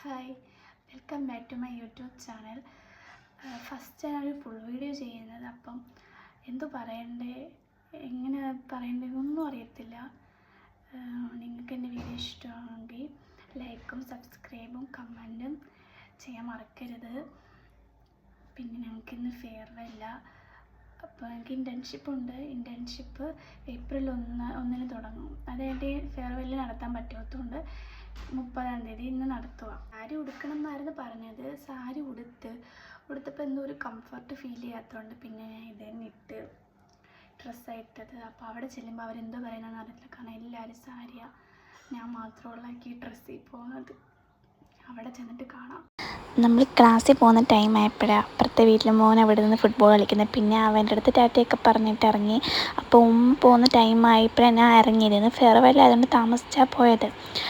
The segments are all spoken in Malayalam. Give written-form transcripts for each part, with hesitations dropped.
Hi, welcome back to my YouTube channel. First ഞാനൊരു ഫുൾ വീഡിയോ ചെയ്യുന്നത്. അപ്പം എന്തു പറയണ്ടേ, എങ്ങനെ പറയണ്ടേന്നൊന്നും അറിയത്തില്ല. നിങ്ങൾക്ക് എൻ്റെ വീഡിയോ ഇഷ്ടമാണെങ്കിൽ ലൈക്കും സബ്സ്ക്രൈബും കമൻറ്റും ചെയ്യാൻ മറക്കരുത്. പിന്നെ ഞങ്ങൾക്കിന്ന് ഫെയർവെല്ല. അപ്പോൾ എനിക്ക് ഇൻറ്റേൺഷിപ്പ് ഉണ്ട്. ഇൻറ്റേൺഷിപ്പ് ഏപ്രിൽ 1 തുടങ്ങും. അതായത് ഫെയർവെല്ല് നടത്താൻ പറ്റാത്തതുകൊണ്ട് 30-ാം തീയതി ഇന്ന് നടത്തുക. സാരി ഉടുക്കണം എന്നായിരുന്നു പറഞ്ഞത്. സാരി ഉടുത്തപ്പോൾ എന്തോ ഒരു കംഫർട്ട് ഫീൽ ചെയ്യാത്തതുകൊണ്ട് പിന്നെ ഞാൻ ഇത് തന്നെ ഇട്ട് ഡ്രസ്സായിട്ടത്. അപ്പോൾ അവിടെ ചെല്ലുമ്പോൾ അവരെന്തോ പറയുന്നതെന്ന് അറിയില്ല. കാരണം എല്ലാവരും സാരിയാണ്, ഞാൻ മാത്രമുള്ള ഈ ഡ്രസ്സിൽ പോകുന്നത്. അവിടെ ചെന്നിട്ട് കാണാം. നമ്മൾ ക്ലാസ്സിൽ പോകുന്ന ടൈം ആയപ്പോഴാണ് അപ്പുറത്തെ വീട്ടിൽ മോൻ അവിടെ നിന്ന് ഫുട്ബോൾ കളിക്കുന്നത്. പിന്നെ അവൻ്റെ അടുത്ത് ടാറ്റയൊക്കെ പറഞ്ഞിട്ട് ഇറങ്ങി. അപ്പോൾ പോകുന്ന ടൈം ആയപ്പോഴാണ് ഞാൻ ഇറങ്ങിയിരുന്നു. ഫെയർവെൽ ആയതുകൊണ്ട് താമസിച്ചാൽ പോയത്.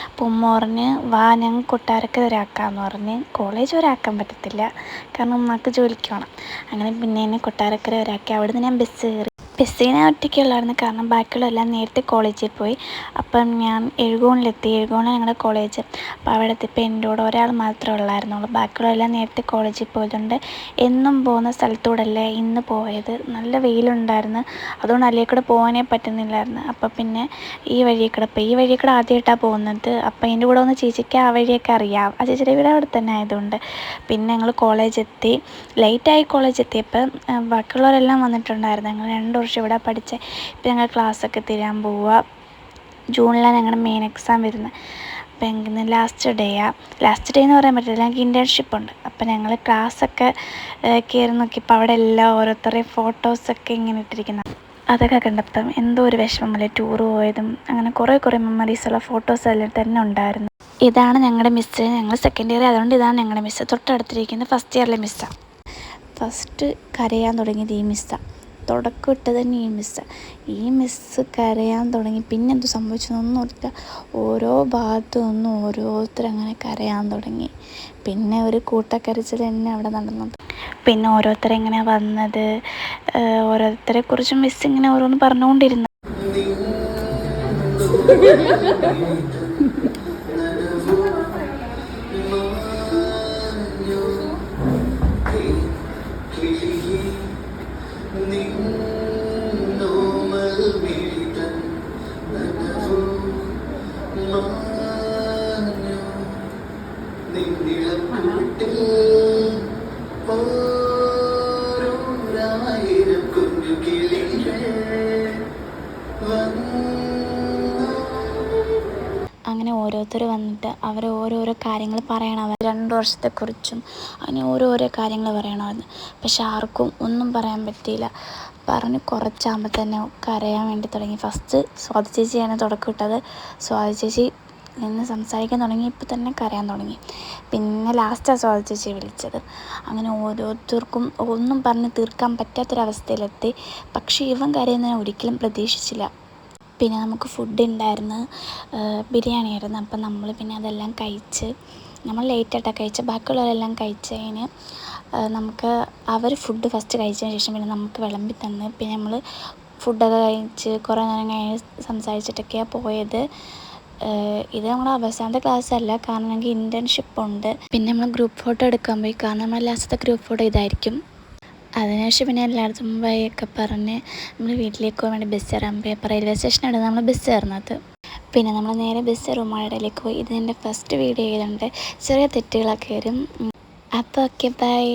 അപ്പോൾ പറഞ്ഞ് വാ, ഞങ്ങൾ കൊട്ടാരക്കര ഒരാക്കാമെന്ന് പറഞ്ഞ്. കോളേജ് ഒരാക്കാൻ പറ്റത്തില്ല, കാരണം ഉമ്മക്ക് ജോലിക്ക് പോകണം. അങ്ങനെ പിന്നെ എന്നെ കൊട്ടാരക്കര ഒരാക്കി. അവിടെ നിന്ന് ഞാൻ ബസ്സിൽ ഞാൻ ഒറ്റയ്ക്കുള്ളായിരുന്നു, കാരണം ബാക്കിയുള്ളതെല്ലാം നേരത്തെ കോളേജിൽ പോയി. അപ്പം ഞാൻ എഴുകോണിലെത്തി. എഴുകോണിൽ ഞങ്ങളുടെ കോളേജ്. അപ്പോൾ അവിടെ എത്തിയപ്പോൾ എൻ്റെ കൂടെ ഒരാൾ മാത്രമേ ഉള്ളായിരുന്നുള്ളൂ. ബാക്കിയുള്ളതെല്ലാം നേരത്തെ കോളേജിൽ പോയതുകൊണ്ട് എന്നും പോകുന്ന സ്ഥലത്തൂടല്ലേ ഇന്ന് പോയത്. നല്ല വെയിലുണ്ടായിരുന്നു, അതുകൊണ്ട് അതിലേ കൂടെ പോകാനേ പറ്റുന്നില്ലായിരുന്നു. അപ്പോൾ പിന്നെ ഈ വഴിയിൽ കൂടെ ആദ്യമായിട്ടാണ് പോകുന്നത്. അപ്പോൾ എൻ്റെ കൂടെ ഒന്ന് ചേച്ചിക്ക് ആ വഴിയൊക്കെ അറിയാം. ആ ചേച്ചിയുടെ വീട് അവിടെ തന്നെ ആയതുകൊണ്ട്. പിന്നെ ഞങ്ങൾ കോളേജെത്തി. ലേറ്റായി കോളേജെത്തിയപ്പോൾ ബാക്കിയുള്ളവരെല്ലാം വന്നിട്ടുണ്ടായിരുന്നു. ഞങ്ങൾ 2 വർഷം ഇവിടെ പഠിച്ച് ഇപ്പം ഞങ്ങൾ ക്ലാസ്സൊക്കെ തിരാൻ പോവുക. ജൂണിലാണ് ഞങ്ങളുടെ മെയിൻ എക്സാം വരുന്നത്. അപ്പോൾ ഞങ്ങൾക്ക് ലാസ്റ്റ് ഡേ എന്ന് പറയാൻ പറ്റില്ല, ഞങ്ങൾക്ക് ഇൻറ്റേൺഷിപ്പ് ഉണ്ട്. അപ്പോൾ ഞങ്ങൾ ക്ലാസ്സൊക്കെ കയറി നോക്കിയപ്പോൾ അവിടെ എല്ലാം ഓരോരുത്തരുടെയും ഫോട്ടോസൊക്കെ ഇങ്ങനെ ഇട്ടിരിക്കുന്നത്. അതൊക്കെ കണ്ടപ്പം എന്തോ ഒരു വിഷമമല്ലേ, ടൂറ് പോയതും അങ്ങനെ കുറേ മെമ്മറീസുള്ള ഫോട്ടോസ് എല്ലാം തന്നെ ഉണ്ടായിരുന്നു. ഇതാണ് ഞങ്ങളുടെ മിസ്സ്. ഞങ്ങൾ സെക്കൻഡ് ഇയർ ആയതുകൊണ്ട് ഇതാണ് ഞങ്ങളുടെ മിസ്സ്. തൊട്ടടുത്തിരിക്കുന്നത് ഫസ്റ്റ് ഇയറിലെ മിസ്സാണ്. ഫസ്റ്റ് കരയാൻ തുടങ്ങിയത് ഈ മിസ്സാണ്. തുടക്കം ഇട്ട് തന്നെ ഈ മിസ്സ് കരയാൻ തുടങ്ങി. പിന്നെ എന്ത് സംഭവിച്ചതൊന്നും അറിയില്ല. ഓരോ ഭാഗത്തു നിന്നും ഓരോരുത്തരങ്ങനെ കരയാൻ തുടങ്ങി. പിന്നെ ഒരു കൂട്ടക്കരച്ചിൽ തന്നെ അവിടെ നടന്നത്. പിന്നെ ഓരോരുത്തരെങ്ങനെ വന്നത്, ഓരോരുത്തരെക്കുറിച്ചും മിസ്സ് ഇങ്ങനെ ഓരോന്ന് പറഞ്ഞുകൊണ്ടിരുന്നു. അങ്ങനെ ഓരോരുത്തർ വന്നിട്ട് അവർ ഓരോരോ കാര്യങ്ങൾ പറയണം. 2 വർഷത്തെക്കുറിച്ചും അങ്ങനെ ഓരോരോ കാര്യങ്ങൾ പറയണമായിരുന്നു. പക്ഷെ ആർക്കും ഒന്നും പറയാൻ പറ്റിയില്ല. പറഞ്ഞ് കുറച്ചാകുമ്പോൾ തന്നെ കരയാൻ വേണ്ടി തുടങ്ങി. ഫസ്റ്റ് സ്വാതി ചേച്ചിയാണ് തുടക്കം ഇട്ടത്. സ്വാതി ചേച്ചി നിന്ന് സംസാരിക്കാൻ തുടങ്ങി, ഇപ്പോൾ തന്നെ കരയാൻ തുടങ്ങി. പിന്നെ ലാസ്റ്റാണ് സ്വാതി ചേച്ചിയെ വിളിച്ചത്. അങ്ങനെ ഓരോരുത്തർക്കും ഒന്നും പറഞ്ഞ് തീർക്കാൻ പറ്റാത്തൊരവസ്ഥയിലെത്തി. പക്ഷേ ഇവൻ കരയുന്നത് ഞാൻ ഒരിക്കലും പ്രതീക്ഷിച്ചില്ല. പിന്നെ നമുക്ക് ഫുഡ് ഉണ്ടായിരുന്നു, ബിരിയാണി ആയിരുന്നു. അപ്പം നമ്മൾ പിന്നെ അതെല്ലാം കഴിച്ച്, നമ്മൾ ലേറ്റായിട്ടാണ് കഴിച്ചത്. ബാക്കിയുള്ളവരെല്ലാം കഴിച്ചതിന് നമുക്ക് അവർ ഫുഡ് ഫസ്റ്റ് കഴിച്ചതിന് ശേഷം പിന്നെ നമുക്ക് വിളമ്പി തന്ന്. പിന്നെ നമ്മൾ ഫുഡൊക്കെ കഴിച്ച് കുറേ നേരം കഴിഞ്ഞ് സംസാരിച്ചിട്ടൊക്കെയാണ് പോയത്. ഇത് നമ്മുടെ അവസാനത്തെ ക്ലാസ് അല്ല, കാരണം ഞങ്ങൾക്ക് ഇൻറ്റേൺഷിപ്പ് ഉണ്ട്. പിന്നെ നമ്മൾ ഗ്രൂപ്പ് ഫോട്ടോ എടുക്കാൻ പോയി, കാരണം നമ്മുടെ ലാസ്റ്റത്തെ ഗ്രൂപ്പ് ഫോട്ടോ ഇതായിരിക്കും. അതിനുശേഷം പിന്നെ എല്ലായിടത്തും വഴിയൊക്കെ പറഞ്ഞ് നമ്മൾ വീട്ടിലേക്ക് പോകാൻ വേണ്ടി ബസ് കയറാൻ പോയി. അപ്പോൾ റെയിൽവേ സ്റ്റേഷനാണ് നമ്മൾ ബസ് കയറുന്നത്. പിന്നെ നമ്മൾ നേരെ ബസ് റൂമാടയിലേക്ക് പോയി. ഇതിൻ്റെ ഫസ്റ്റ് വീഡിയോ ചെയ്തുകൊണ്ട് ചെറിയ തെറ്റുകളൊക്കെ വരും. അപ്പോൾ ഓക്കെ, ബൈ.